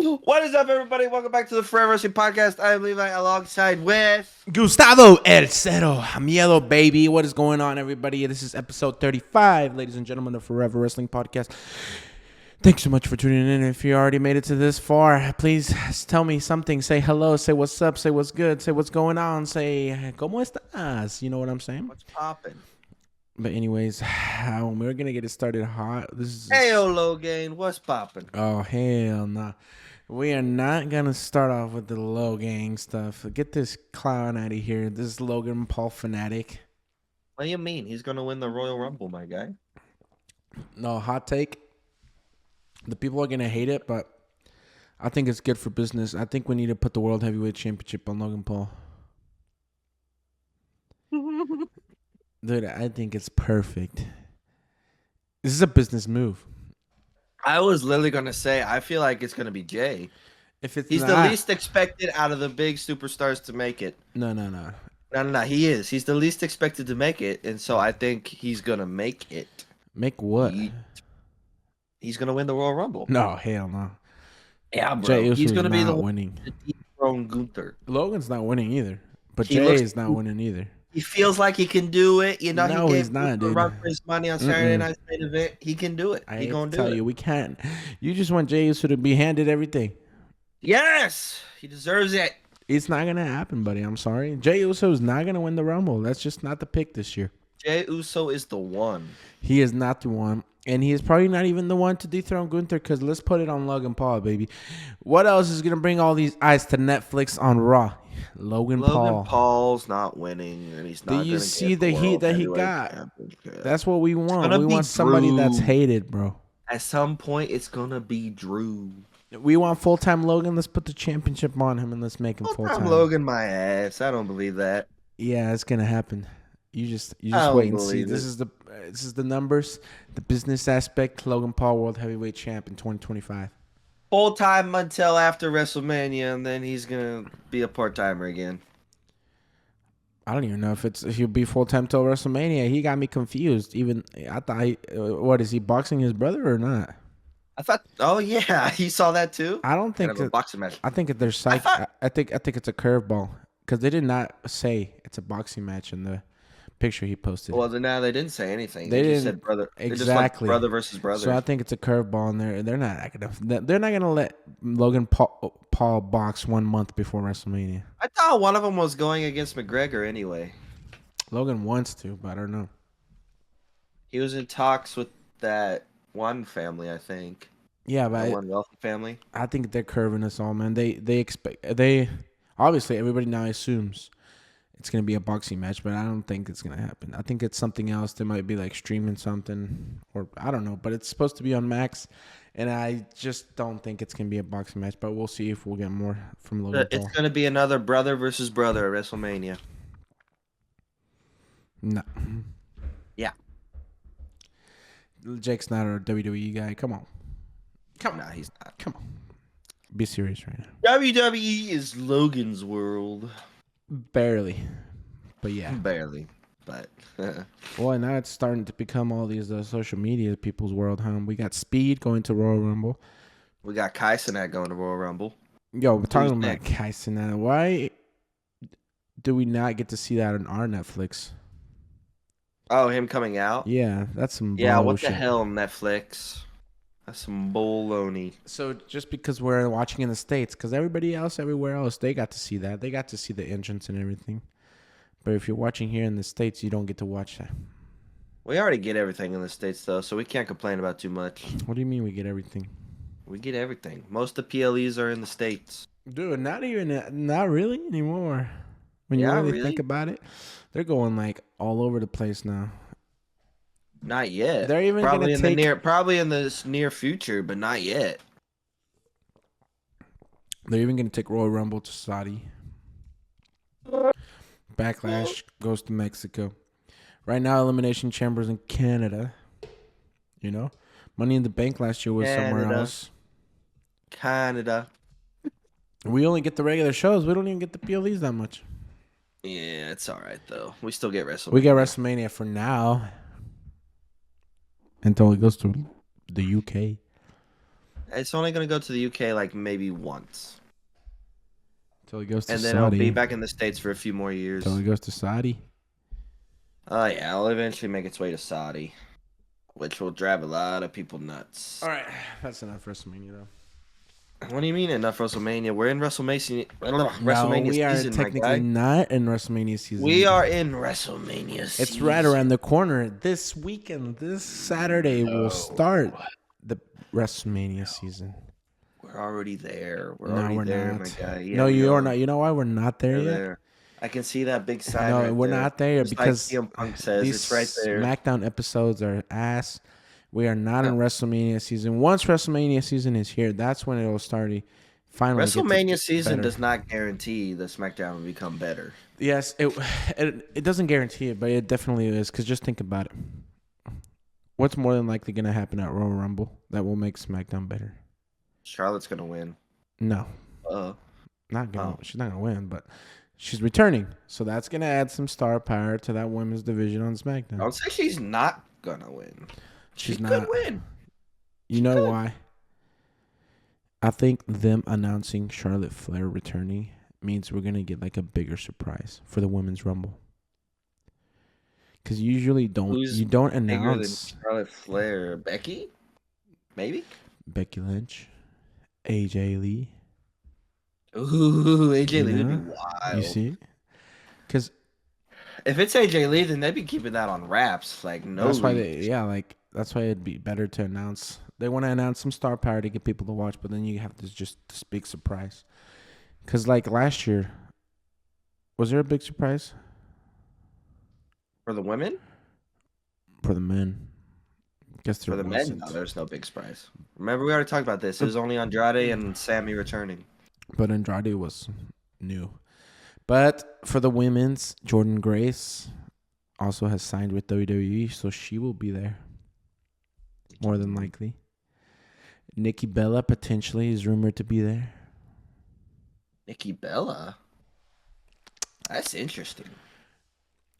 What is up, everybody? Welcome back to the Forever Wrestling Podcast. I am Levi alongside with Gustavo El Cero Miedo, baby. What is going on, everybody? This is episode 35, ladies and gentlemen, of Forever Wrestling Podcast. Thanks so much for tuning in. If you already made it to this far, please tell me something. Say hello, say what's up, say what's good, say what's going on, say ¿Cómo estás? You know what I'm saying? what's poppin'? But anyways, we're going to get it started hot. This is Heyo, Logan, what's poppin'? Oh, hell no. We are not going to start off with the low gang stuff. Get this clown out of here. This Logan Paul fanatic. What do you mean? He's gonna win the Royal Rumble, my guy. No, hot take. The people are going to hate it, but I think it's good for business. I think we need to put the World Heavyweight Championship on Logan Paul. Dude, I think it's perfect. This is a business move. I was literally gonna say, I feel like it's gonna be Jay. If it's He's the least expected out of the big superstars to make it. No. No, he is. He's the least expected to make it, and so I think he's gonna make it. Make what? He's gonna win the Royal Rumble. No, hell no. Yeah, bro. Jay Uso He's gonna be the winning. Dethrone Gunther. Logan's not winning either, but Jay is not winning either. He feels like he can do it. You know, no, he he's not, dude. Run for his money on Saturday night's main event. He can do it. He gonna do it. We can't. You just want Jey Uso to be handed everything. Yes, he deserves it. It's not gonna happen, buddy. I'm sorry. Jey Uso is not gonna win the Rumble. That's just not the pick this year. Jey Uso is the one. He is not the one. And he is probably not even the one to dethrone Gunther, because let's put it on Logan Paul, baby. What else is going to bring all these eyes to Netflix on Raw? Logan Paul. Paul's not winning, and he's not. Do you see the heat that he got? That's what we want. We want Drew. somebody that's hated, bro. At some point, it's going to be Drew. We want full-time Logan. Let's put the championship on him and let's make him full-time. Logan, my ass. I don't believe that. Yeah, it's going to happen. You just wait and see. This is the numbers, the business aspect. Logan Paul, World Heavyweight Champ in 2025. Full time until after WrestleMania, and then he's gonna be a part timer again. I don't even know if he'll be full time till WrestleMania. He got me confused. Even I thought, what is he boxing his brother or not? I thought. Oh yeah, he saw that too. I don't think a boxing match. I think there's psych. I think it's a curveball, because they did not say it's a boxing match in the picture he posted. Well, now they didn't say anything. They just said brother. Exactly. Brother versus brother. So I think it's a curveball in there. They're not gonna let Logan Paul box 1 month before WrestleMania. I thought one of them was going against McGregor anyway. Logan wants to, but I don't know. He was in talks with that one family, I think. Yeah, but one wealthy family. I think they're curving us all, man. They obviously everybody now assumes it's going to be a boxing match, but I don't think it's going to happen. I think it's something else. They might be like streaming something, or I don't know, but it's supposed to be on Max, and I just don't think it's going to be a boxing match, but we'll see if we'll get more from Logan Paul. It's going to be another brother versus brother at WrestleMania. No. Yeah. Jake's not a WWE guy. Come on. Nah, he's not. Come on. Be serious right now. WWE is Logan's world. Barely, but yeah, barely. But well, now it's starting to become all these social media people's world. We got Speed going to Royal Rumble. We got Kai Cenat going to Royal Rumble. Yo, we're talking about Kai Cenat. Why do we not get to see that on our Netflix? Oh, him coming out? Yeah, that's some bullshit. What the hell, Netflix? That's some baloney. So just because we're watching in the States, because everybody else, everywhere else, they got to see that. They got to see the entrance and everything. But if you're watching here in the States, you don't get to watch that. We already get everything in the States, though, so we can't complain about too much. What do you mean we get everything? We get everything. Most of the PLEs are in the States. Dude, not really anymore. When you really think about it, they're going like all over the place now. Not yet. They're even probably in the near future, but not yet. They're even going to take Royal Rumble to Saudi. Backlash goes to Mexico. Right now, Elimination Chamber's in Canada. You know, Money in the Bank last year was somewhere else. Canada. We only get the regular shows. We don't even get the PLEs that much. Yeah, it's all right though. We still get WrestleMania. We get WrestleMania for now. Until it goes to the UK. It's only gonna go to the UK like maybe once, Till he goes to and then it'll be Saudi. back in the States for a few more Till years. he goes to Saudi. Oh yeah, it'll eventually make its way to Saudi, which will drive a lot of people nuts. All right, that's enough WrestleMania though. What do you mean enough WrestleMania? We're in WrestleMania, No, WrestleMania we are season, my technically guy. not in WrestleMania season We yet. are in WrestleMania It's right season. around the corner. This weekend, this Saturday, will start the WrestleMania season. We're already there. We're No, already we're there, my not. guy. Yeah, No, we you are are. not. You know why we're not there We're yet? there. I can see that big sign No, right we're there. not there yet Just like because CM Punk says, these it's right there. SmackDown episodes are ass. We are not in WrestleMania season. Once WrestleMania season is here, that's when it will start. Finally, get to WrestleMania get season better. does not guarantee that SmackDown will become better. Yes, it doesn't guarantee it, but it definitely is. Because just think about it. What's more than likely going to happen at Royal Rumble that will make SmackDown better? Charlotte's gonna win. No, Uh, not gonna. oh, She's not gonna win, but she's returning, so that's gonna add some star power to that women's division on SmackDown. don't say she's not gonna win. She's She could not. win. You She know could. why? I think them announcing Charlotte Flair returning means we're gonna get like a bigger surprise for the women's Rumble. Because usually Who's you don't bigger than announce Charlotte Flair? Becky? Maybe. Becky Lynch, AJ Lee. Ooh, AJ You Lee would be know, you wild. see, because If it's AJ Lee, then they'd be keeping that on wraps, like no that's why leaks. that's why it'd be better to announce. They want to announce some star power to get people to watch, but then you have this big surprise. Because like last year, was there a big surprise For the women? for the men? Guess there For the men, wasn't. no, there's no big surprise. Remember, we already talked about this. It was only Andrade and Sammy returning. But Andrade was new. But for the women's, Jordan Grace also has signed with WWE, so she will be there more than likely. Nikki Bella potentially is rumored to be there. Nikki Bella? That's interesting.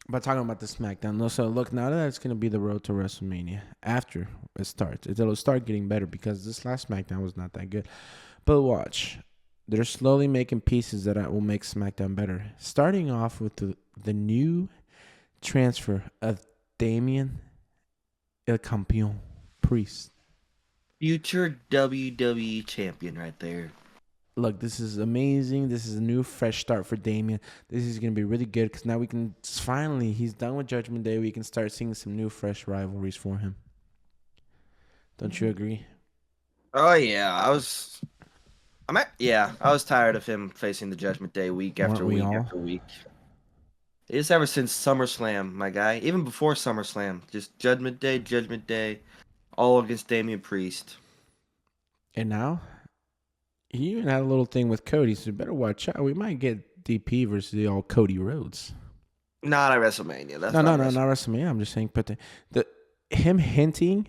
But talking about the SmackDown, no. So look, now that it's gonna be the road to WrestleMania after it starts, it'll start getting better because this last SmackDown was not that good. But watch, they're slowly making pieces that will make SmackDown better. Starting off with the new transfer of Damian El Campeon Priest. Future WWE champion right there. Look, this is amazing. This is a new, fresh start for Damian. This is going to be really good because now we can finally, he's done with Judgment Day. We can start seeing some new, fresh rivalries for him. Don't you agree? Oh yeah, I was tired of him facing the Judgment Day week Weren't after we week all? after week. It's ever since SummerSlam, my guy. Even before SummerSlam, just Judgment Day, all against Damian Priest. And now, he even had a little thing with Cody, so you better watch out. We might get DP versus the old Cody Rhodes. Not at WrestleMania. That's No, not not WrestleMania. I'm just saying, but him hinting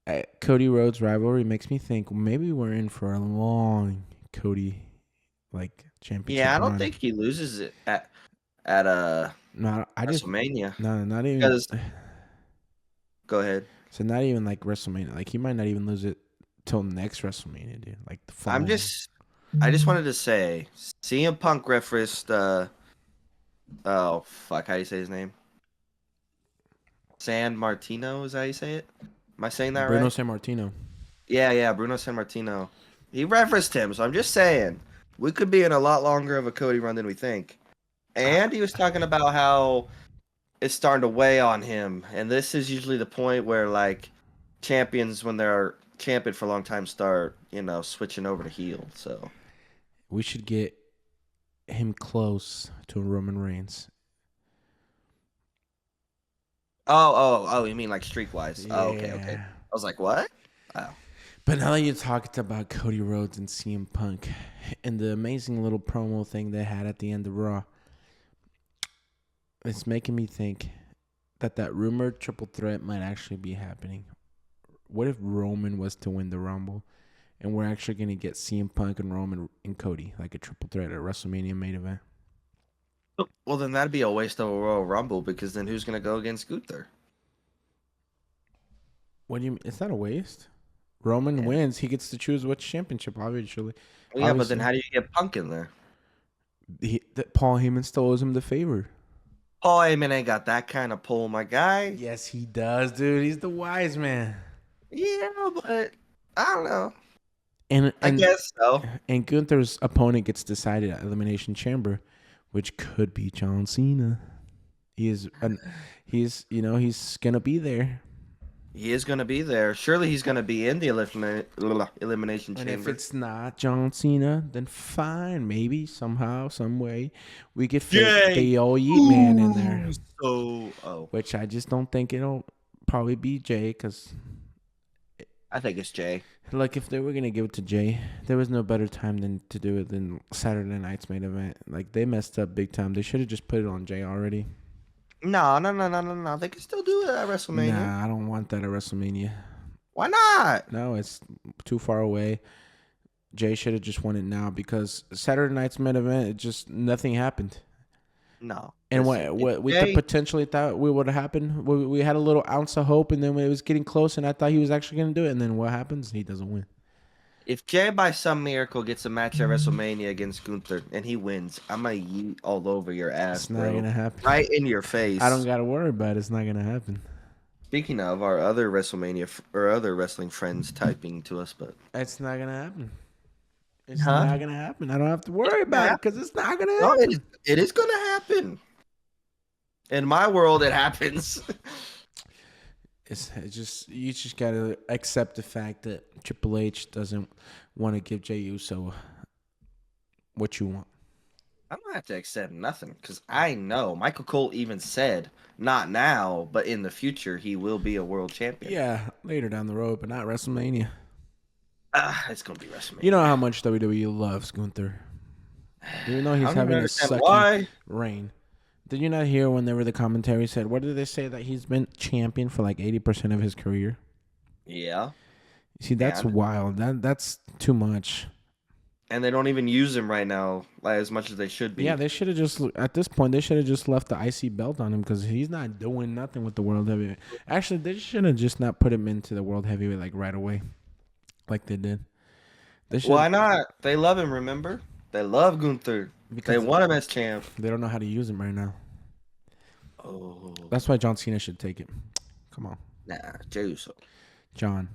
at Cody Rhodes rivalry makes me think maybe we're in for a long Cody championship. Yeah, I don't run. think he loses it at No, I just WrestleMania. no, not even. Because go ahead. So not even like WrestleMania. Like he might not even lose it till next WrestleMania, dude. Like the I following. just wanted to say, CM Punk referenced oh fuck, how do you say his name? San Martino, is that how you say it? Am I saying that Bruno right? Sammartino. Yeah, Bruno San Martino. He referenced him, so I'm just saying we could be in a lot longer of a Cody run than we think. And he was talking about how it's starting to weigh on him, and this is usually the point where like champions, when they're champion for a long time, start switching over to heel. So We should get him close to Roman Reigns. oh, you mean like streak wise? Oh, okay. Yeah. I was like, what? Oh. But now that you talked about Cody Rhodes and CM Punk and the amazing little promo thing they had at the end of Raw, it's making me think that rumored triple threat might actually be happening. What if Roman was to win the Rumble and we're actually going to get CM Punk and Roman and Cody, like a triple threat at WrestleMania main event? Well, then that'd be a waste of a Royal Rumble, because then who's gonna go against Gunther? What do you mean? It's not a waste. Roman Yeah. wins, he gets to choose which championship. Obviously, Well, yeah, but then how do you get Punk in there? Paul Heyman still owes him the favor. Paul Heyman ain't got that kind of pull, my guy. Yes, he does, dude. He's the wise man. Yeah, but I don't know. And I guess so. And Gunther's opponent gets decided at Elimination Chamber, which could be John Cena. He's he's gonna be there. He is going to be there. Surely he's going to be in the elimination And chamber. if it's not John Cena, then fine. Maybe somehow, some way, we could fit the old Yeet Man in there. Which I just don't think it'll probably be Jay, because I think it's Jay. like if they were gonna give it to Jay, there was no better time than to do it than Saturday night's main event. Like they messed up big time. They should have just put it on Jay already. No. They can still do it at WrestleMania. Nah, I don't want that at WrestleMania. Why not? No, it's too far away. Jay should have just won it now, because Saturday night's main event, it just nothing happened. No. And what we potentially thought would have happened, we had a little ounce of hope, and then when it was getting close, and I thought he was actually going to do it, and then what happens? He doesn't win. If Jay by some miracle gets a match at WrestleMania against Gunther and he wins, I'm gonna yeet all over your ass, It's not gonna happen. Right in your face. I don't gotta worry about it. It's not gonna happen. Speaking of our other WrestleMania or other wrestling friends typing to us, but it's not gonna happen. It's not gonna happen. I don't have to worry about it because it's not gonna no, happen. it is gonna happen. In my world, it happens. You just gotta accept the fact that Triple H doesn't want to give Jey Uso what you want. I don't have to accept nothing because I know Michael Cole even said, not now, but in the future, he will be a world champion. Yeah, later down the road, but not WrestleMania. It's gonna be WrestleMania. You know how much WWE loves Gunther. Even though he's having a sucky reign. Did you not hear whenever the commentary said, what did they say, that he's been champion for like 80% of his career? Yeah. See, that's wild. That's too much. And they don't even use him right now as much as they should be. Yeah, they should have just, at this point, they should have just left the IC belt on him, because he's not doing nothing with the World Heavyweight. Actually, they should have just not put him into the World Heavyweight like right away, like they did. Why not? They love him, remember? They love Gunther. Because they want him as champ. They don't know how to use him right now. Oh. That's why John Cena should take it. Come on. Nah, Jey Uso. John.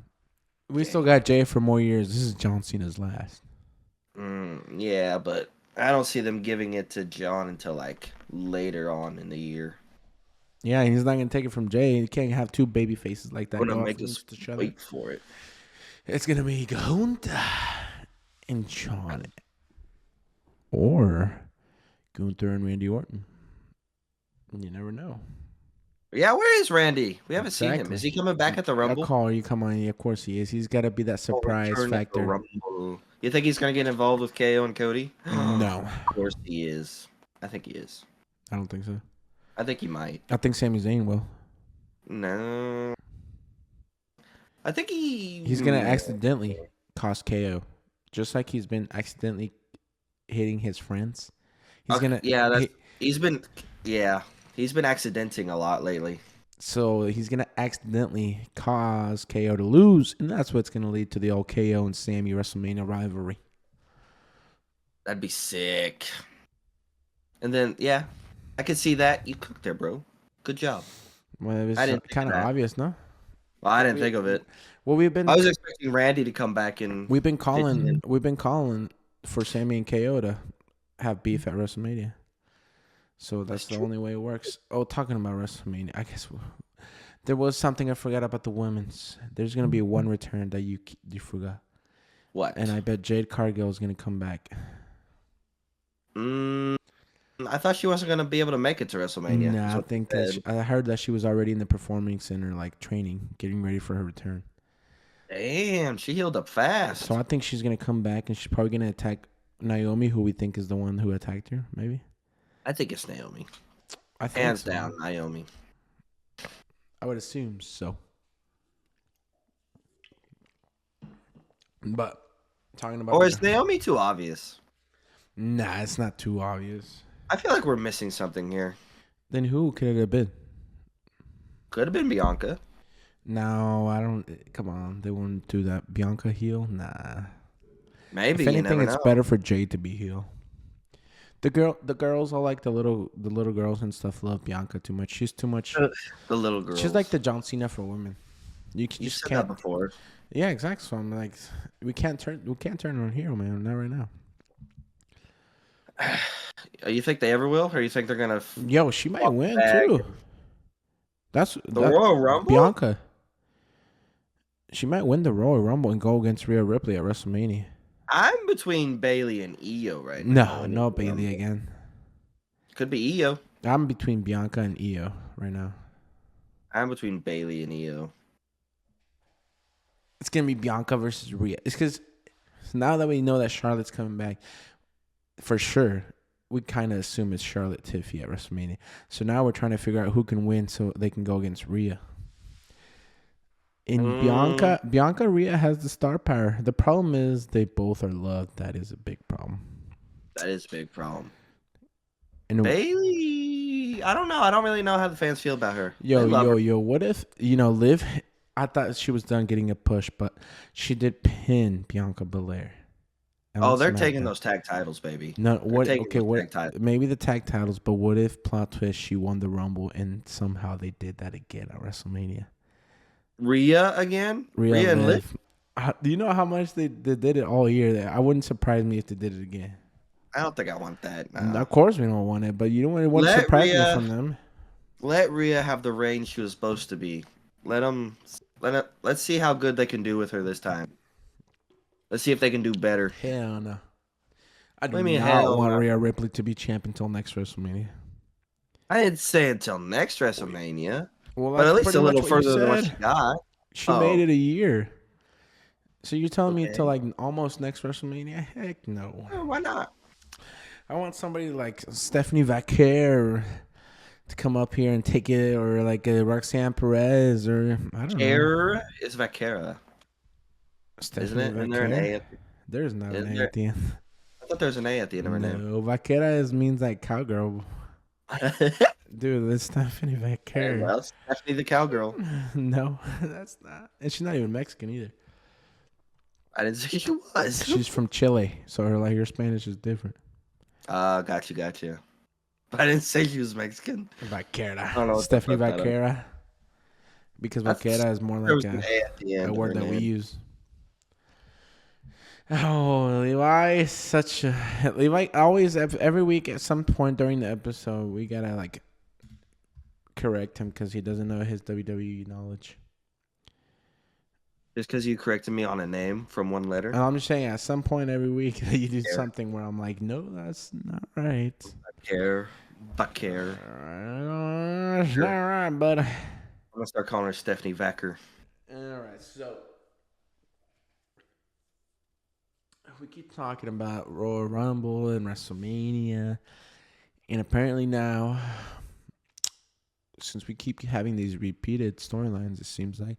We still got Jay for more years. This is John Cena's last. Yeah, but I don't see them giving it to John until like later on in the year. Yeah, he's not gonna take it from Jay. You can't have two baby faces like that. Gonna make us wait for it. It's gonna be Gunther and John, or Gunther and Randy Orton. You never know. Yeah, where is Randy? We haven't seen him. Is he coming back at the Rumble? I'll call you. Come on, yeah, of course he is. He's got to be that surprise factor. You think he's gonna get involved with KO and Cody? No. Of course he is. I think he is. I don't think so. I think he might. I think Sami Zayn will. No. I think he's gonna accidentally cost KO, just like he's been accidentally hitting his friends. He's been accidenting a lot lately. So he's gonna accidentally cause KO to lose, and that's what's gonna lead to the old KO and Sami WrestleMania rivalry. That'd be sick. And then, yeah, I could see that. You cooked there, bro. Good job. Well, it was kind of obvious, no? Well, I didn't think of it. Well, I was expecting Randy to come back and. We've been calling for Sami and KO to have beef at WrestleMania. So that's the only way it works. Oh, talking about WrestleMania, I guess there was something I forgot about the women's. There's gonna be one return that you forgot. What? And I bet Jade Cargill is gonna come back. I thought she wasn't gonna be able to make it to WrestleMania. No, I think I heard that she was already in the performing center, like training, getting ready for her return. Damn, she healed up fast. So I think she's gonna come back, and she's probably gonna attack Naomi, who we think is the one who attacked her. Maybe. I think it's Naomi. I think hands down, Naomi. I would assume so. But talking about, or is Naomi too obvious? Nah, it's not too obvious. I feel like we're missing something here. Then who could it have been? Could have been Bianca. No, I don't. Come on, they wouldn't do that. Bianca heel? Nah. Maybe If you anything, never it's know. better for Jade to be heel. The girls, all like the little girls and stuff, love Bianca too much. She's too much. The little She's like girls. the John Cena for women. You Just said that can't. before. Yeah, exactly. So I'm like, we can't turn on heel, man. Not right now. You think they ever will, or you think they're gonna Yo, she might walk win back too. That's the that Royal Rumble? Bianca. She might win the Royal Rumble and go against Rhea Ripley at WrestleMania. I'm between Bailey and Io right now. No, In the no Royal Bailey Rumble. again. Could be Io. I'm between Bianca and Io right now. I'm between Bailey and Io. It's gonna be Bianca versus Rhea. It's because now that we know that Charlotte's coming back, for sure, we kind of assume it's Charlotte Tiffy at WrestleMania. So now we're trying to figure out who can win so they can go against Rhea. In Bianca Rhea has the star power. The problem is they both are loved. That is a big problem. That is a big problem. And Bailey, I don't know. I don't really know how the fans feel about her. They yo, love her. what if Liv? I thought she was done getting a push, but she did pin Bianca Belair. Oh, they're taking those tag titles, baby. No, They're what? taking Okay, those what? tag titles. Maybe the tag titles, but what if plot twist? She won the Rumble, and somehow they did that again at WrestleMania. Rhea again? Rhea and Liv? Do you know how much they did it all year? I wouldn't surprise me if they did it again. I don't think I want that. And No. of course, we don't want it, but you don't want to surprise me from them. Let Rhea have the reign she was supposed to be. Let's see how good they can do with her this time. Let's see if they can do better. Hell no. I do What do you mean, not hell want no? Rhea Ripley to be champ until next WrestleMania. I didn't say until next WrestleMania, Well, but at least pretty a little much what you further than what said. she got. She made it a year. So you're telling me Okay. till like almost next WrestleMania? Heck no. Why not? I want somebody like Stephanie Vaquer to come up here and take it, or like Roxanne Perez, or I don't know. Vaquera is Vaquera, Stephanie isn't it? Isn't there an A? There's not an Isn't A there? at the end. I thought there was an A at the end of her name. No, Vaquera means like cowgirl. Dude, that's Stephanie Vaquer. Well, Stephanie the cowgirl. No, that's not. And she's not even Mexican either. I didn't say she was. She's from Chile, so her Spanish is different. Gotcha. But I didn't say she was Mexican. Vaquera. I don't know what Stephanie the fuck that is. Vaquera. Because That's- Vaquera is more There was like an A at the end. a of word her that we name. use. Oh, Levi is such a Levi. Always every week at some point during the episode, we gotta like correct him because he doesn't know his WWE knowledge. Just because you corrected me on a name from one letter. And I'm just saying, at some point every week, you do Yeah. something where I'm like, no, that's not right. Vaquer. It's not right, but I'm gonna start calling her Stephanie Vacker. all right. So we keep talking about Royal Rumble and WrestleMania, and apparently now, since we keep having these repeated storylines, it seems like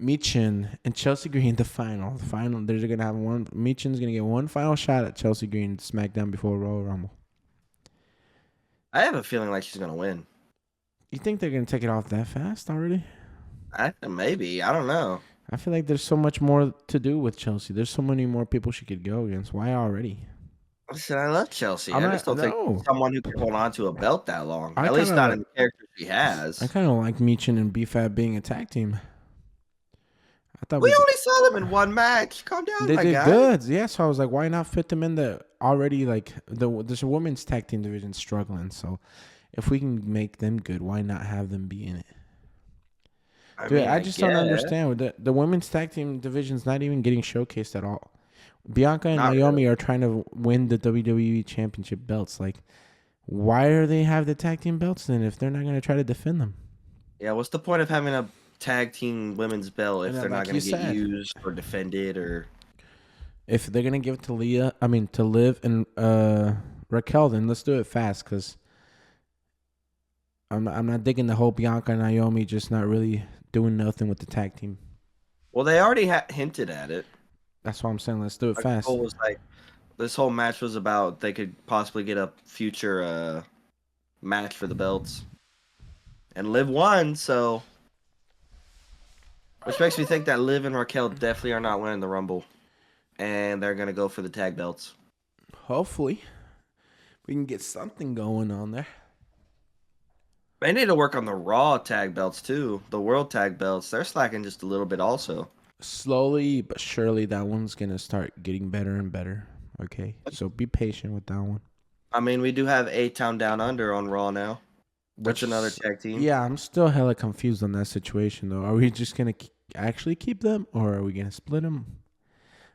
Michin and Chelsea Green, the final, they're gonna have one. Michin's gonna get one final shot at Chelsea Green SmackDown before Royal Rumble. I have a feeling like she's gonna win. You think they're gonna take it off that fast already? Maybe. I don't know. I feel like there's so much more to do with Chelsea. There's so many more people she could go against. Why already? Listen, I love Chelsea. I'm I not- just don't think no. someone who can hold on to a belt that long. I At least kinda- not in the character she has. I kind of like Michin and B-Fab being a tag team. I thought We only saw them in one match. Calm down, they my did guy. good. Yeah, so I was like, why not fit them in the already like there's a women's tag team division struggling. So if we can make them good, why not have them be in it? Dude, mean, I just don't guess. understand. The women's tag team division's not even getting showcased at all. Bianca and Not Naomi are trying to win the WWE championship belts. Like, why do they have the tag team belts then if they're not going to try to defend them? Yeah, what's the point of having a tag team women's belt if And they're like not going you to get said. used or defended or? If they're going to give it to Liv and Raquel, then let's do it fast because I'm not digging the whole Bianca and Naomi just not really doing nothing with the tag team. Well, they already hinted at it. That's why I'm saying let's do it Like, fast. Cole was like, this whole match was about they could possibly get a future match for the belts, and Liv won. So Which makes me think that Liv and Raquel definitely are not winning the Rumble. And they're going to go for the tag belts. Hopefully, we can get something going on there. They need to work on the Raw tag belts, too. The World tag belts. They're slacking just a little bit also. Slowly but surely, that one's going to start getting better and better. Okay? So be patient with that one. I mean, we do have A-Town Down Under on Raw now. That's another tag team. Yeah, I'm still hella confused on that situation, though. Are we just going to actually keep them, or are we going to split them?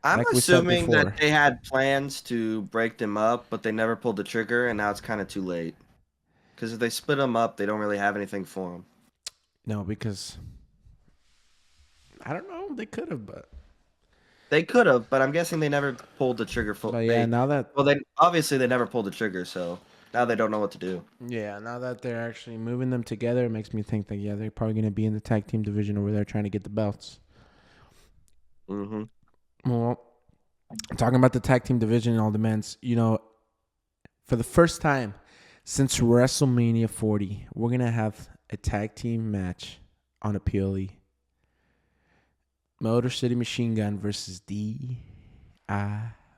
I'm Like we said assuming before. that they had plans to break them up, but they never pulled the trigger, and now it's kind of too late. Because if they split them up, they don't really have anything for them. No, because I don't know. They could have, but They could have, but I'm guessing they never pulled the trigger. but yeah, now that They obviously they never pulled the trigger, so now they don't know what to do. now that they're actually moving them together, it makes me think that they're probably gonna be in the tag team division over there trying to get the belts. Mm-hmm. Well, talking about the tag team division and all the men's, for the first time since WrestleMania 40, we're gonna have a tag team match on a PLE. Motor City Machine Gun versus DIY.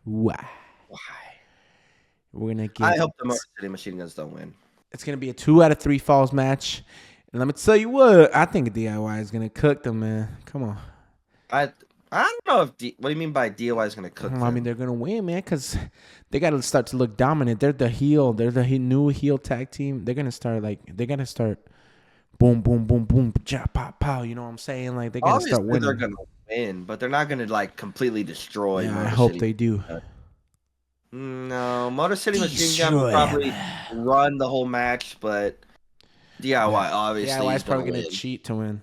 Why? We're gonna get. I hope the Motor City Machine Guns don't win. It's gonna be a 2 out of 3 falls match, and let me tell you what, I think DIY is gonna cook them, man. Come on. I don't know if what do you mean by DIY is going to cook them? I mean, they're gonna win, man, because they gotta start to look dominant. They're the heel. They're the new heel tag team. They're gonna start boom, boom, boom, boom, ja, pow, pow. You know what I'm saying? Like they're gonna Obviously, start winning. they're going to win, but they're not going to like completely destroy. Yeah, Motor I hope City. they do. No, Motor City Machine Gun will probably run the whole match, but DIY obviously DIY is probably gonna gonna cheat to win.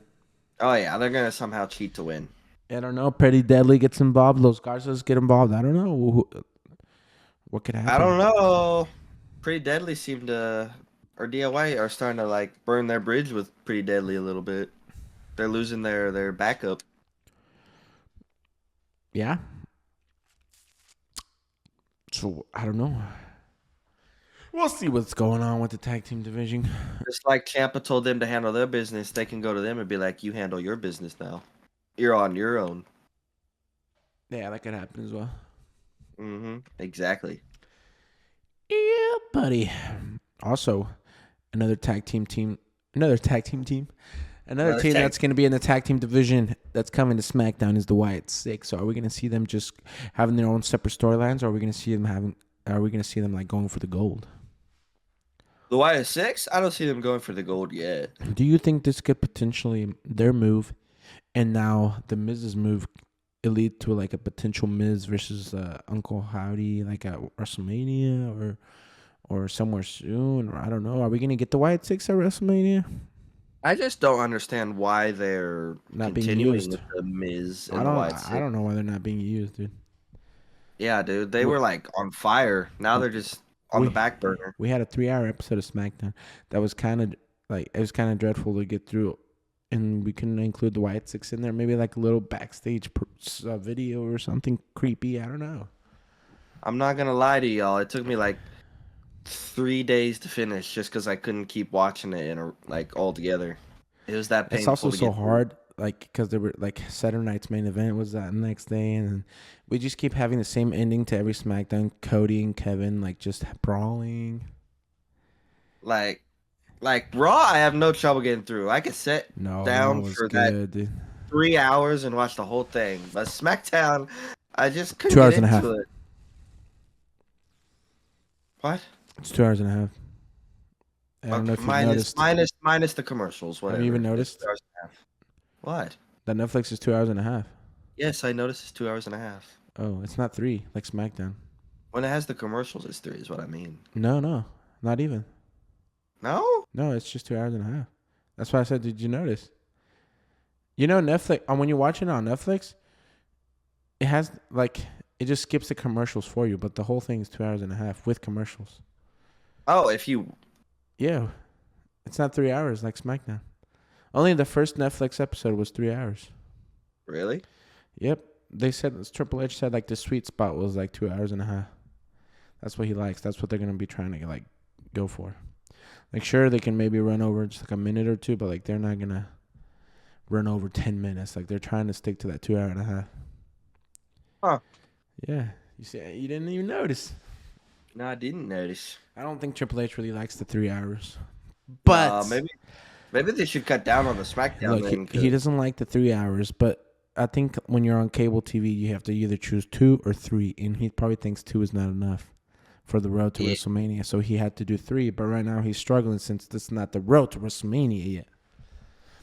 Oh yeah, they're gonna somehow cheat to win. I don't know. Pretty Deadly gets involved. Los Garzas get involved. I don't know. What could happen? I don't know. Pretty Deadly seemed to, or DIY are starting to like burn their bridge with Pretty Deadly a little bit. They're losing their backup. Yeah. So I don't know. We'll see what's going on with the tag team division. Just like Ciampa told them to handle their business, they can go to them and be like, "You handle your business now. You're on your own." Yeah, that could happen as well. Mm-hmm. Exactly. Yeah, buddy. Also, another team that's going to be in the tag team division that's coming to SmackDown is the Wyatt Six. So are we going to see them just having their own separate storylines, or are we going to see them like going for the gold? The Wyatt Six? I don't see them going for the gold yet. Do you think this could potentially their move, and now the Miz's move, it lead to like a potential Miz versus Uncle Howdy, like at WrestleMania or somewhere soon? Or I don't know. Are we going to get the Wyatt Six at WrestleMania? I just don't understand why they're Not being continuing used. with the Miz and the Wyatt Six. I don't know why they're not being used, dude. Yeah, dude, they were like on fire. Now they're just on the back burner. We had a 3-hour episode of SmackDown that was kind of dreadful to get through, and we couldn't include the Wyatt Six in there. Maybe like a little backstage video or something creepy. I don't know. I'm not gonna lie to y'all. It took me like 3 days to finish just because I couldn't keep watching it all together. It was that painful. It's also so hard, like because there were like Saturday night's main event was that next day, and we just keep having the same ending to every SmackDown. Cody and Kevin like just brawling. Like Raw, I have no trouble getting through. I could sit down for that 3 hours and watch the whole thing. But SmackDown, I just couldn't 2 hours get and a half. into it. What? It's 2 hours and a half. I don't know if you noticed. Minus the commercials. Whatever. Have you even noticed? 2 hours and a half. What? That Netflix is 2 hours and a half. Yes, I noticed it's 2 hours and a half. Oh, it's not 3 like SmackDown. When it has the commercials, it's 3 is what I mean. No, not even. No? No, it's just 2 hours and a half. That's why I said, did you notice? Netflix, when you're watching it on Netflix, it has it just skips the commercials for you, but the whole thing is 2 hours and a half with commercials. Oh, Yeah, it's not 3 hours like SmackDown. Only the first Netflix episode was 3 hours. Really? Yep. They said, Triple H said the sweet spot was 2 hours and a half. That's what he likes. That's what they're going to be trying to go for. Sure, they can maybe run over just a minute or two, but they're not going to run over 10 minutes. Like they're trying to stick to that 2 hour and a half. Huh. Yeah. You see, you didn't even notice. No, I didn't notice. I don't think Triple H really likes the 3 hours. But Maybe they should cut down on the SmackDown look, then. he doesn't like the 3 hours, but I think when you're on cable TV, you have to either choose 2 or 3, and he probably thinks 2 is not enough for the road to WrestleMania, so he had to do 3. But right now he's struggling since this is not the road to WrestleMania yet.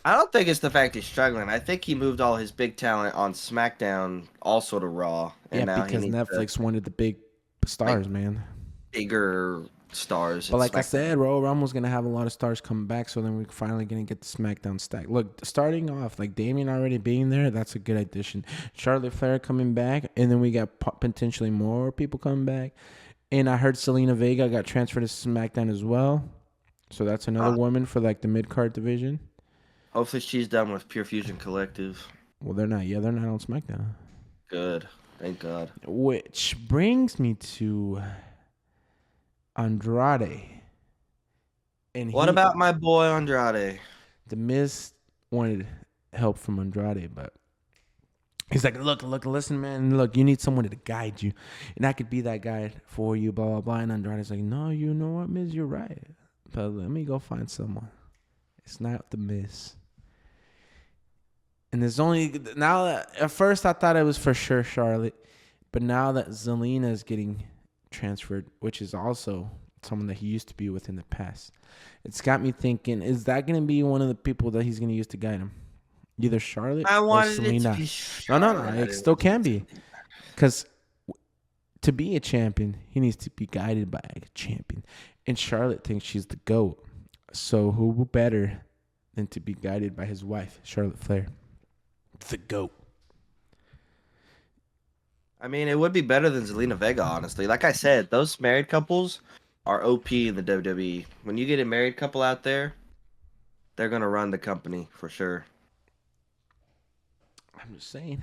I don't think it's the fact he's struggling. I think he moved all his big talent on SmackDown also to Raw, and now because he needs Netflix wanted the big stars, man. Bigger stars. But like I said, Royal Rumble's going to have a lot of stars coming back, so then we're finally going to get the SmackDown stack. Look, starting off, like Damian already being there, that's a good addition. Charlotte Flair coming back, and then we got potentially more people coming back. And I heard Selena Vega got transferred to SmackDown as well. So that's another woman for like the mid-card division. Hopefully she's done with Pure Fusion Collective. Well, they're not. Yeah, they're not on SmackDown. Good. Thank God. Which brings me to Andrade. And what about my boy Andrade? The Miz wanted help from Andrade, but he's like, look, listen, man, look, you need someone to guide you, and I could be that guy for you, blah, blah, blah. And Andrade's like, no, you know what, Miz, you're right, but let me go find someone. It's not the Miz. And there's only, now that, at first I thought it was for sure Charlotte, but now that Zelina is getting transferred, which is also someone that he used to be with in the past, it's got me thinking, is that going to be one of the people that he's going to use to guide him? Either Charlotte or Selena. No. It still can be. Because to be a champion, he needs to be guided by a champion. And Charlotte thinks she's the GOAT. So who better than to be guided by his wife, Charlotte Flair? The GOAT. I mean, it would be better than Zelina Vega, honestly. Like I said, those married couples are OP in the WWE. When you get a married couple out there, they're going to run the company for sure. I'm just saying.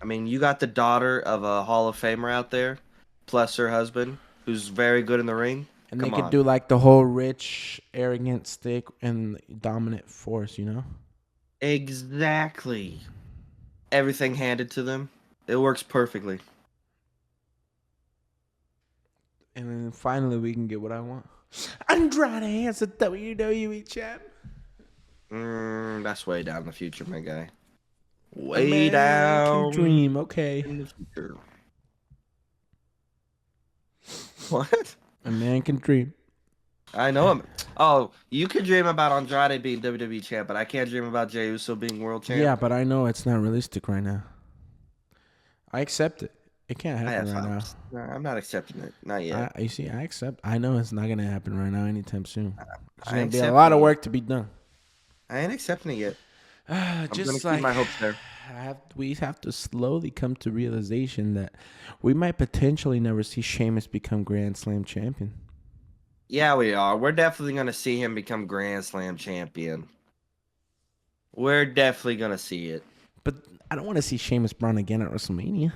I mean, you got the daughter of a Hall of Famer out there, plus her husband, who's very good in the ring. And they could do like the whole rich, arrogant stick and dominant force, you know? Exactly. Everything handed to them. It works perfectly. And then finally we can get what I want. Andrade as a WWE champ. That's way down in the future, my guy. Way down. Dream, okay. In the future. What? A man can dream. I know him. Oh, you could dream about Andrade being WWE champ, but I can't dream about Jey Uso being world champ. Yeah, but I know it's not realistic right now. I accept it. It can't happen right now. No, I'm not accepting it. Not yet. You see, I accept. I know it's not going to happen right now anytime soon. There's going to be a accept lot of it. work to be done. I ain't accepting it yet. I'm Just gonna keep my hopes there. We have to slowly come to realization that we might potentially never see Sheamus become Grand Slam champion. Yeah, we are. We're definitely going to see him become Grand Slam champion. We're definitely going to see it. But I don't want to see Sheamus Braun again at WrestleMania.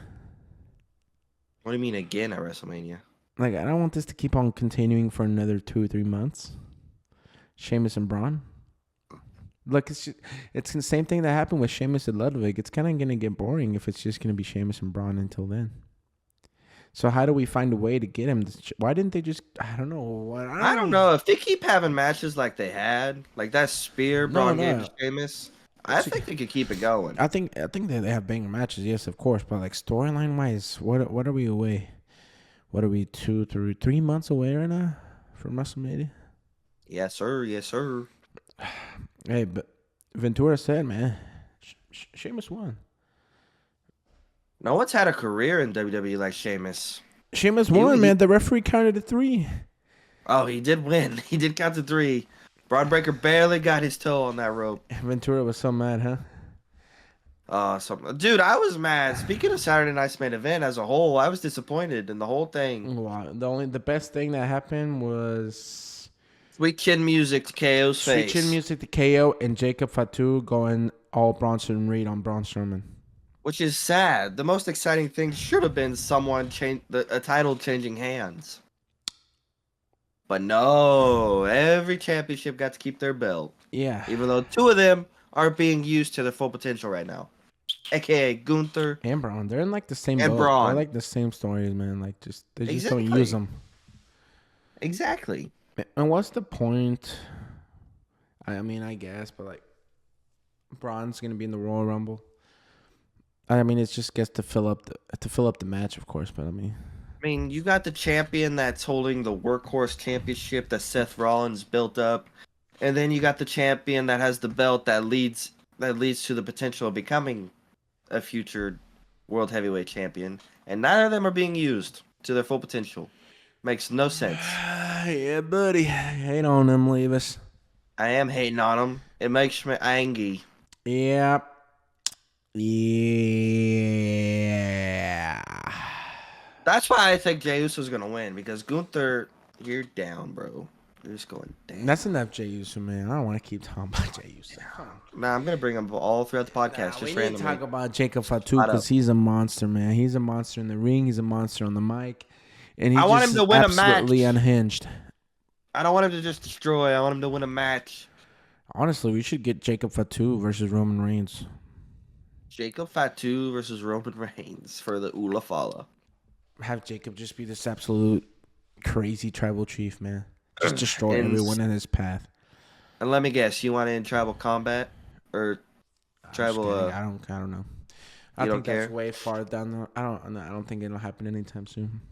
What do you mean again at WrestleMania? Like, I don't want this to keep on continuing for another 2 or 3 months. Sheamus and Braun. Look, it's the same thing that happened with Sheamus and Ludwig. It's kind of going to get boring if it's just going to be Sheamus and Braun until then. So how do we find a way to get him? Why didn't they just? I don't know. I don't know if they keep having matches like they had, like that spear Braun gave to Sheamus. I think they could keep it going. I think they have banger matches, yes, of course. But like storyline wise, what are we away? What are we 2, 3 months away right now from WrestleMania? Yes, sir. Yes, sir. Hey, but Ventura said, man, Sheamus won. No one's had a career in WWE like Sheamus. Sheamus won, man. The referee counted to 3. Oh, he did win. He did count to 3. Braun Breaker barely got his toe on that rope. Ventura was so mad, huh? Dude, I was mad. Speaking of Saturday Night's main event as a whole, I was disappointed in the whole thing. Wow. The best thing that happened was Sweet Chin Music to KO's face. Sweet Chin Music to KO and Jacob Fatu going all Bronson Reed on Braun Strowman. Which is sad. The most exciting thing should have been someone a title changing hands. But no, every championship got to keep their belt. Yeah. Even though 2 of them are being used to their full potential right now, aka Gunther And Braun, they're in like the same and boat. They're Braun. like the same stories, man. Like they just don't use Exactly. them. Exactly. And what's the point? I mean, I guess, but like Braun's gonna be in the Royal Rumble. I mean, it's just gets to fill up the match, of course. But I mean, You got the champion that's holding the workhorse championship that Seth Rollins built up, and then you got the champion that has the belt that leads to the potential of becoming a future world heavyweight champion, and none of them are being used to their full potential. Makes no sense. yeah, buddy, hate on them, Levis. I am hating on them. It makes me angry. Yeah, yeah. That's why I think Jey Uso's gonna win, because Gunther, you're down, bro. You're just going down. That's enough, Jey Uso, man. I don't want to keep talking about Jey Uso. Nah, I'm gonna bring him all throughout the podcast, We just need to randomly. talk about Jacob Fatu Spot up. because he's a monster, man. He's a monster in the ring. He's a monster on the mic, and I want him to win a absolutely match. Unhinged. I don't want him to just destroy. I want him to win a match. Honestly, we should get Jacob Fatu versus Roman Reigns. Jacob Fatu versus Roman Reigns for the Ula Fala. Have Jacob just be this absolute crazy tribal chief, man. Just destroy everyone in his path. And let me guess, you want it in tribal combat or tribal? I don't know. I You think don't that's care? way far down the. I don't think it'll happen anytime soon.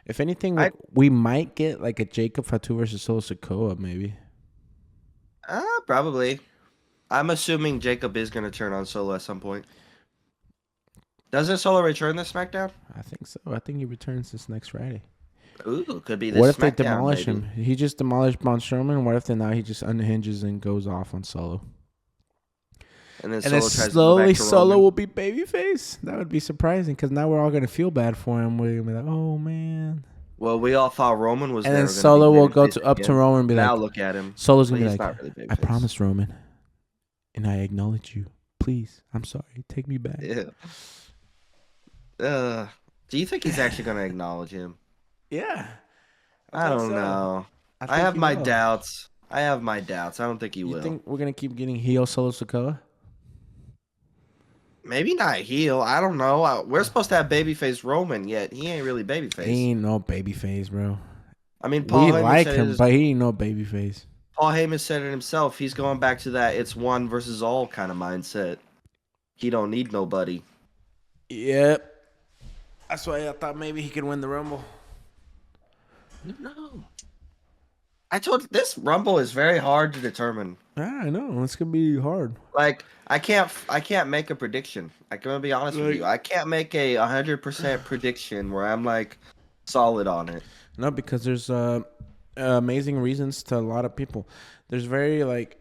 If anything, we might get like a Jacob Fatu versus Solo Sikoa, maybe. Probably. I'm assuming Jacob is gonna turn on Solo at some point. Doesn't Solo return this SmackDown? I think so. I think he returns this next Friday. Ooh, could be this. What if they SmackDown, demolish maybe. him? He just demolished Braun Strowman. What if then now he just unhinges and goes off on Solo? And then And then Solo tries slowly to go back to Solo Roman. will be babyface. That would be surprising because now we're all gonna feel bad for him. We're gonna be like, oh man. Well, we all thought Roman was And there. then Solo will go up to Roman and be now like, look at him. Solo's gonna But be he's like, not really babyface. I promise, Roman, and I acknowledge you. Please, I'm sorry. Take me back. Yeah. Do you think he's actually gonna acknowledge him? Yeah. I don't know. I have my doubts. I don't think he You will. think we're gonna keep getting heel Solo Sikoa? Maybe not heel. I don't know. We're supposed to have babyface Roman, yet he ain't really babyface. He ain't no babyface, bro. I mean, Paul We Heyman like said him, but he ain't no babyface. Paul Heyman said it himself. He's going back to that it's one versus all kind of mindset. He don't need nobody. Yep. That's why I thought maybe he could win the Rumble. No. I told you, this Rumble is very hard to determine. Yeah, I know. It's gonna be hard. Like, I can't make a prediction. I'm gonna be honest with you. I can't make a 100% prediction where I'm like solid on it. No, because there's amazing reasons to a lot of people. There's very like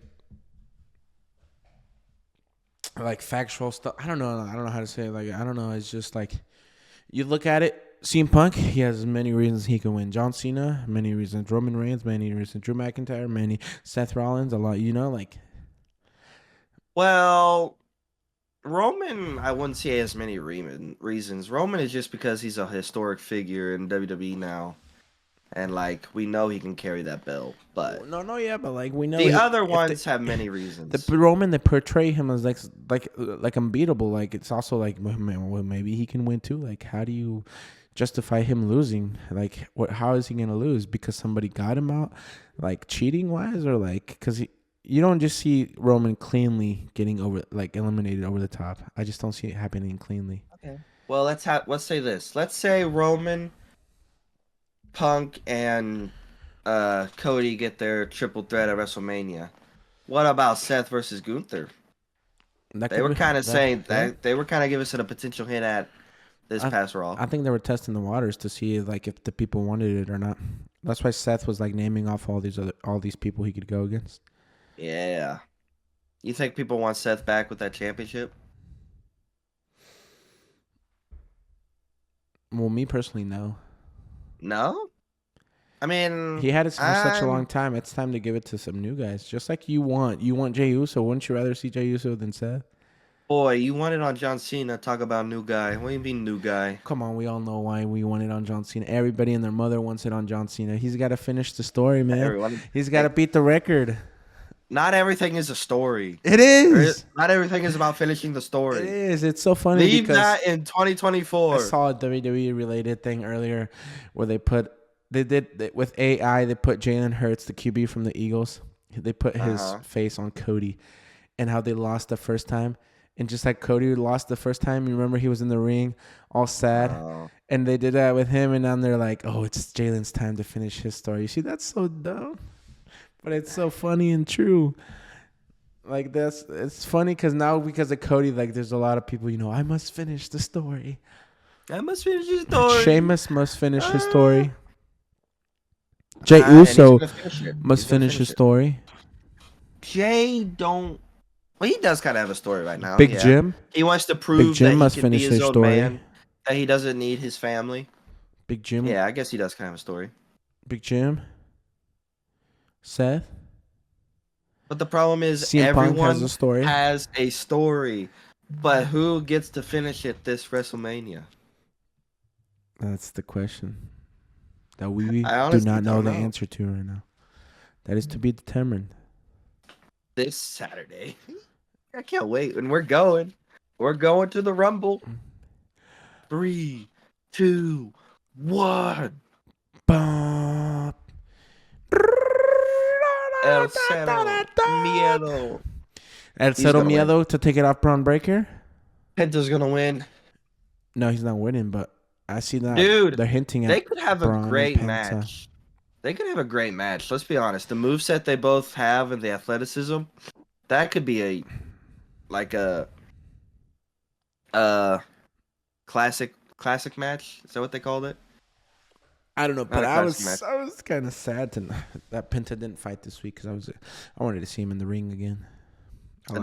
factual stuff. I don't know how to say it. Like, I don't know. It's just like you look at it. CM Punk, he has many reasons he can win. John Cena, many reasons. Roman Reigns, many reasons. Drew McIntyre, many. Seth Rollins, a lot. Like. Well, Roman, I wouldn't say has many reasons. Roman is just because he's a historic figure in WWE now. And, like, we know he can carry that belt. But Yeah, but like we know the other ones have many reasons. The Roman, they portray him as like unbeatable. Like, it's also like, well, maybe he can win too. Like, how do you justify him losing? Like, how is he gonna lose? Because somebody got him out, like cheating wise, or like because you don't just see Roman cleanly getting eliminated over the top. I just don't see it happening cleanly. Okay. Well, let's say this. Let's say Roman, Punk, and Cody get their triple threat at WrestleMania. What about Seth versus Gunther? They were kind of saying that they were kind of giving us a potential hint at this past Raw. I think they were testing the waters to see like if the people wanted it or not. That's why Seth was like naming off all these people he could go against. Yeah. You think people want Seth back with that championship? Well, me personally, no. No? I mean, he had it for such a long time. It's time to give it to some new guys. Just like you want Jey Uso. Wouldn't you rather see Jey Uso than Seth? Boy, you want it on John Cena. Talk about new guy. What do you mean new guy? Come on, we all know why we want it on John Cena. Everybody and their mother wants it on John Cena. He's got to finish the story, man. He's got to beat the record. not everything is a story. It is. Not everything is about finishing the It story. is. It's so funny Leave because that in I 2024. saw a WWE related thing earlier where with AI, they put Jalen Hurts, the QB from the Eagles. They put his face on Cody and how they lost the first time. And just like Cody lost the first time, you remember he was in the ring all sad. And they did that with him. And now they're like, oh, it's Jalen's time to finish his story. You see, that's so dumb. But it's so funny and true. Like, it's funny because now because of Cody, like, there's a lot of people, I must finish the story. I must finish his story. Sheamus must finish his story. Jey Uso must finish his story. Jay don't. Well, he does kind of have a story right now. Big Jim. He wants to prove Jim that must he can be finish his his own story. man, that he doesn't need his family. Big Jim. Yeah, I guess he does kind of have a story. Big Jim. Seth. But the problem is CM Punk everyone has a story. has a story. But who gets to finish it this WrestleMania? That's the question that we do not know the answer to right now. That is to be determined. This Saturday. I can't wait. And we're going. We're going to the Rumble. 3, 2, 1. Bop. El Cero Miedo. El Cero Miedo to take it off Braun Breaker? Penta's going to win. No, he's not winning, but I see that. Dude, they're hinting at they could have Braun a great and Penta. match. They could have a great match. Let's be honest. The moveset they both have and the athleticism, that could be a classic match. Is that what they called it? I don't know, but I was kind of sad that Penta didn't fight this week because I wanted to see him in the ring again.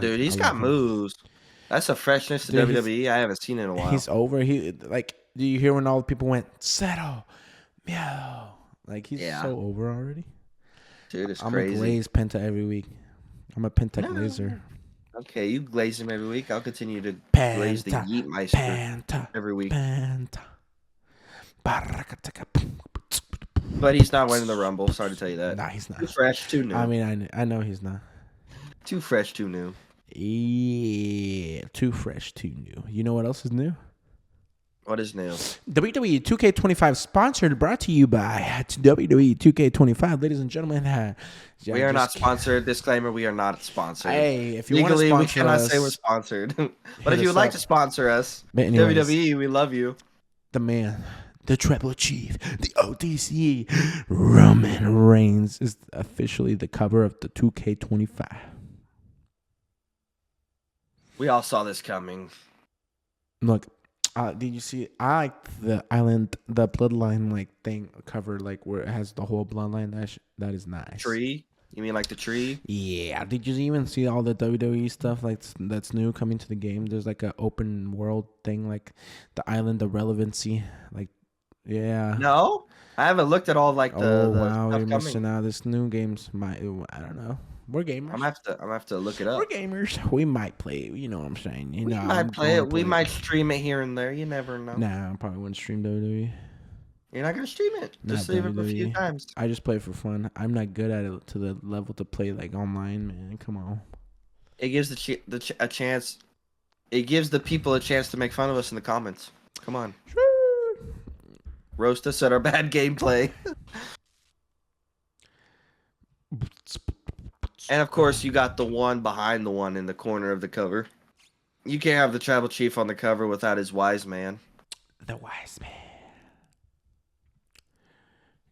Dude, he's got moves. That's a freshness to WWE I haven't seen in a while. He's over. Do you hear when all the people went settle, meow? Like he's so over already. Dude, it's I'm crazy. I'm gonna glaze Penta every week. I'm a Penta glazer. Okay, you glaze him every week. I'll continue to glaze the Yeet Meister every week. Penta. But he's not winning the Rumble. Sorry to tell you that. Nah, he's not. Too fresh, too new. I mean, I know he's not. Too fresh, too new. Yeah, too fresh, too new. You know what else is new? What is new? WWE 2K25 sponsored, brought to you by WWE 2K25. Ladies and gentlemen, we are not sponsored. Disclaimer, we are not sponsored. Hey, if you legally, want we to cannot say we're sponsored. But if you would like to sponsor us, WWE, we love you. The man, the Tribal Chief, the OTC, Roman Reigns is officially the cover of the 2K25. We all saw this coming. Look, did you see? I like the bloodline thing cover, where it has the whole bloodline. That is nice. Tree? You mean like the tree? Yeah. Did you even see all the WWE stuff that's new coming to the game? There's an open world thing, the island, the relevancy, yeah. No, I haven't looked at all the. Wow, you're missing out. This new game's I don't know. We're gamers. I'm gonna have to look it up. We're gamers. We might play it. You know what I'm saying? We might play it. We might stream it here and there. You never know. Nah, I probably wouldn't stream WWE. You're not gonna stream it. Just leave it for a few times. I just play for fun. I'm not good at it to the level to play online, man. Come on. It gives a chance. It gives the people a chance to make fun of us in the comments. Come on. Sure. Roast us at our bad gameplay. And of course, you got the one behind the one in the corner of the cover. You can't have the Tribal Chief on the cover without his wise man. The wise man.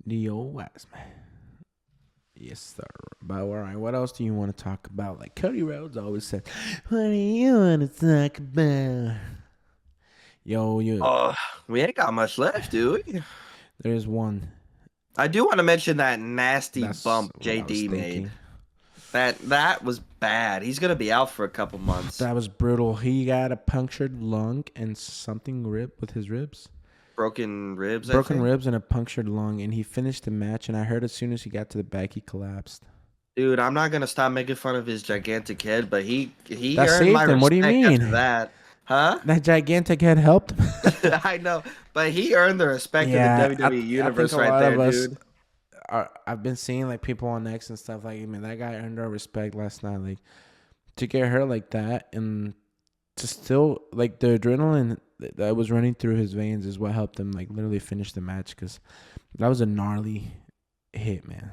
The old wise man. Yes, sir. But all right, what else do you want to talk about? Cody Rhodes always said, "What do you want to talk about?" We ain't got much left, do we? There's one. I do want to mention that nasty bump JD made. That was bad. He's gonna be out for a couple months. That was brutal. He got a punctured lung and something with his ribs. Broken ribs. Broken ribs and a punctured lung, and he finished the match. And I heard as soon as he got to the back, he collapsed. Dude, I'm not gonna stop making fun of his gigantic head, but he that earned my respect. What do you mean? After that, huh? That gigantic head helped. I know, but he earned the respect of the WWE universe right there, dude. I've been seeing like people on X and stuff like, man, that guy earned our respect last night. Like to get hurt like that and to still like the adrenaline that was running through his veins is what helped him like literally finish the match because that was a gnarly hit, man.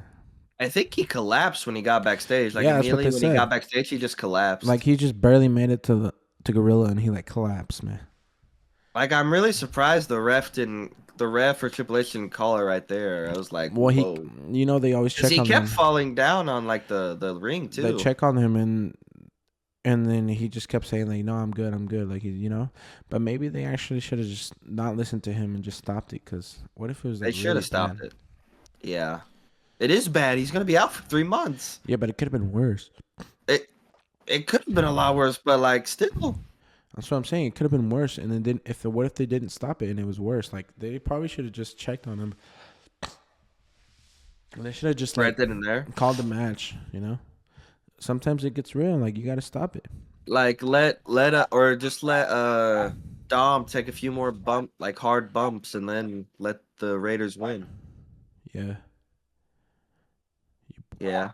I think he collapsed when he got backstage. Like Yeah, that's what immediately they when he got said. backstage, he just collapsed. Like he just barely made it to Gorilla and he like collapsed, man. Like I'm really surprised the ref or Triple H didn't call it right there. I was like, Well, whoa. they always Because check he on kept them. falling down on like the ring They too. check on him and then he just kept saying like, no, I'm good, like But maybe they actually should have just not listened to him and just stopped it. Because what if it was like They should really have stopped bad? it. Yeah, it is bad. He's gonna be out for 3 months. Yeah, but it could have been worse. It could have been a lot worse, but like still. That's what I'm saying. It could have been worse. And then what if they didn't stop it and it was worse? Like they probably should have just checked on him. And they should have just Right like then and there. called the match. Sometimes it gets real. Like you got to stop it. Like just let Dom take a few more hard bumps and then let the Raiders win. Yeah. Yeah.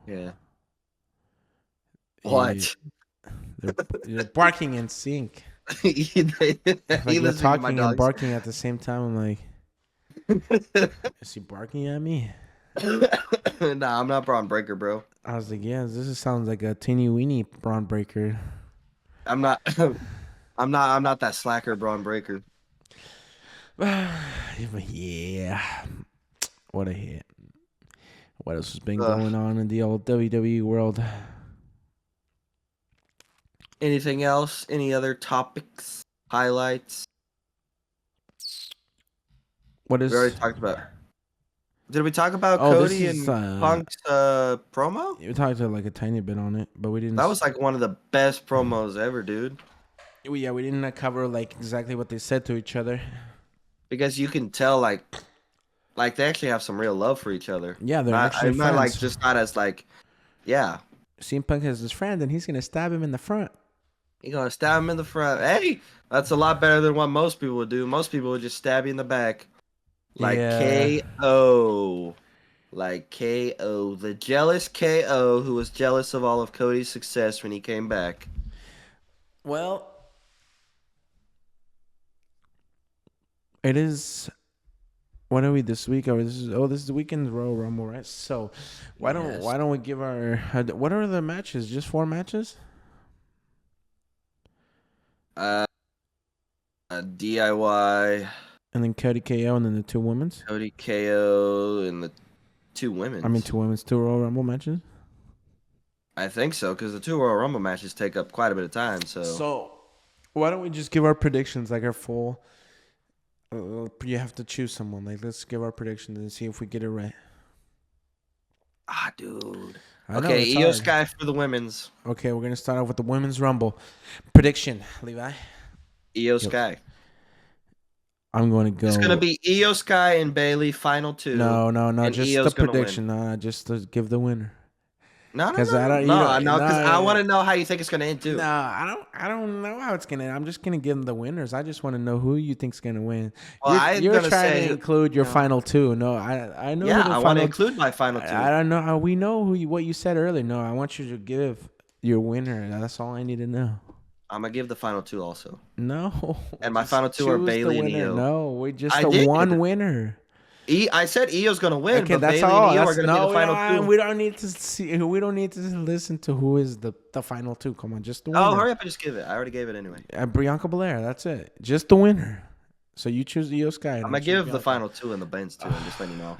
Yeah. Yeah, What? they're barking in sync. He Like they're listening to my talking and dogs. barking at the same time. I'm like, is he barking at me? Nah, I'm not Braun Breaker, bro. I was like, yeah, sounds like a teeny weeny Braun Breaker. I'm not. I'm not that slacker Braun Breaker. Yeah. What a hit. What else has been Ugh. going on in the old WWE world? Anything else? Any other topics? Highlights? What is? We already talked about. Did we talk about Oh, this Cody is, and Punk's promo? You talked like a tiny bit on it, but we didn't. That was like one of the best promos ever, dude. Yeah, we didn't cover like exactly what they said to each other. Because you can tell like they actually have some real love for each other. Yeah, they're actually I'm not like friends. just not as like, yeah. CM Punk has his friend, and he's gonna stab him in the front. You're gonna stab him in the front. Hey, that's a lot better than what most people would do. Most people would just stab you in the back. Like Yeah. KO. Like KO. The jealous KO who was jealous of all of Cody's success when he came back. Well, it is. What are we this week? This is the weekend Royal Rumble, right? So, why don't we give our what are the matches? Just 4 matches? DIY. And then Cody KO, and then the 2 women's. Cody KO and the 2 women's. I mean, 2 women's, 2 Royal Rumble matches. I think so, because the 2 Royal Rumble matches take up quite a bit of time. So, why don't we just give our predictions, like our full? You have to choose someone. Like, let's give our predictions and see if we get it right. Ah, dude. Okay, Io Sky for the women's. Okay, we're gonna start off with the women's rumble prediction. Levi. Io Sky. I'm going to go. It's gonna be Io Sky and Bailey final 2. No. And Just Io's the prediction. No, just to give the winner. No, Because because I want to know how you think it's gonna end too. No, I don't know how it's gonna end. I'm just gonna give them the winners. I just want to know who you think's gonna win. Well, you're trying to include your final 2. No, I know. Yeah, I want to include my final 2. I don't know how we know what you said earlier. No, I want you to give your winner. That's all I need to know. I'm gonna give the final 2 also. No. And my final 2 are Bailey and Io. No, we just the one winner. I said Io's gonna win, Okay, but that's Bailey all. and Io are gonna be the final 2. We don't need to see. We don't need to listen to who is the final 2. Come on, just the winner. Oh, hurry up and just give it. I already gave it anyway. Bianca Belair. That's it. Just the winner. So you choose Io Sky. I'm gonna give the final 2 in the Benz too. I'm just letting you know.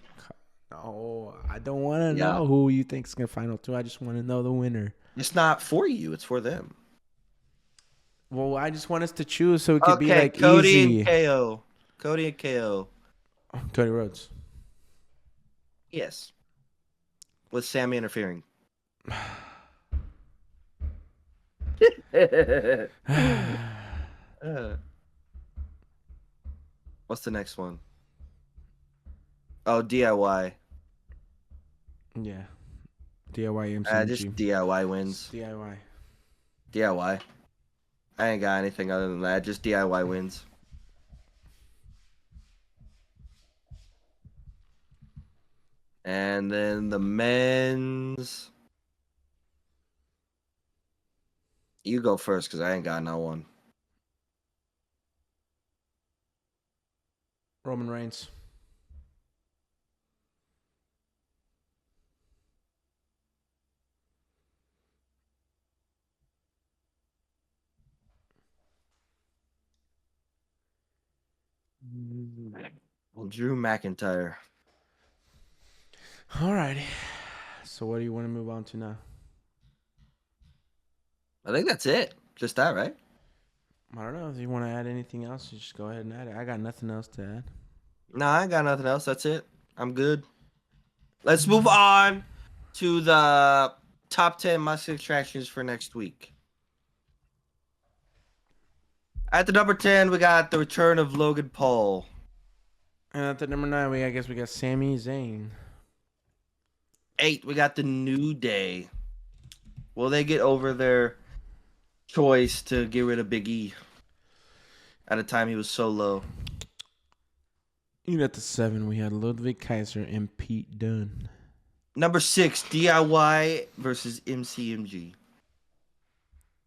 No, I don't want to know who you think's gonna final 2. I just want to know the winner. It's not for you. It's for them. Well, I just want us to choose so it could be like Cody easy. And KO. Cody and KO. Cody Rhodes. Yes. With Sammy interfering. What's the next one? Oh, DIY. Yeah. DIY MCG. Just DIY wins. DIY. DIY. I ain't got anything other than that. Just DIY wins. And then the men's. You go first because I ain't got no one. Roman Reigns. Well, Drew McIntyre. Alrighty. So what do you want to move on to now? I think that's it. Just that, right? I don't know. If you want to add anything else, you just go ahead and add it. I got nothing else to add. No, I ain't got nothing else. That's it. I'm good. Let's move on to the top 10 must attractions for next week. At the number 10, we got the return of Logan Paul. And at the number 9, I guess we got Sami Zayn. 8, we got the New Day. Will they get over their choice to get rid of Big E at a time he was so low? And at the 7, we had Ludwig Kaiser and Pete Dunne. Number 6, DIY versus MCMG.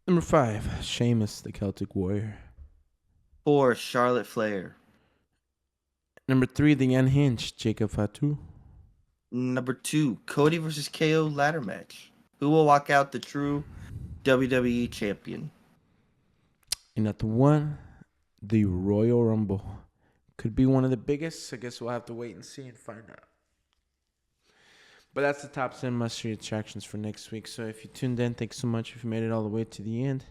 Number 5, Sheamus, the Celtic Warrior. 4, Charlotte Flair. Number 3, the Unhinged, Jacob Fatu. Number 2, Cody versus KO ladder match. Who will walk out the true WWE champion? And at the 1, the Royal Rumble. Could be one of the biggest. I guess we'll have to wait and see and find out. But that's the top 10 must-see attractions for next week. So if you tuned in, thanks so much if you made it all the way to the end.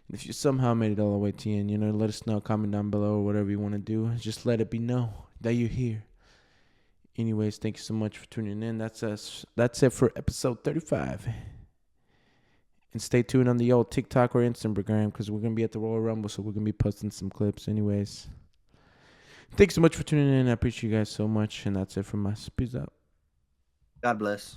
And if you somehow made it all the way to the end, let us know. Comment down below or whatever you want to do. Just let it be known that you're here. Anyways, thank you so much for tuning in. That's us. That's it for episode 35. And stay tuned on the old TikTok or Instagram because we're going to be at the Royal Rumble, so we're going to be posting some clips anyways. Thanks so much for tuning in. I appreciate you guys so much. And that's it from us. Peace out. God bless.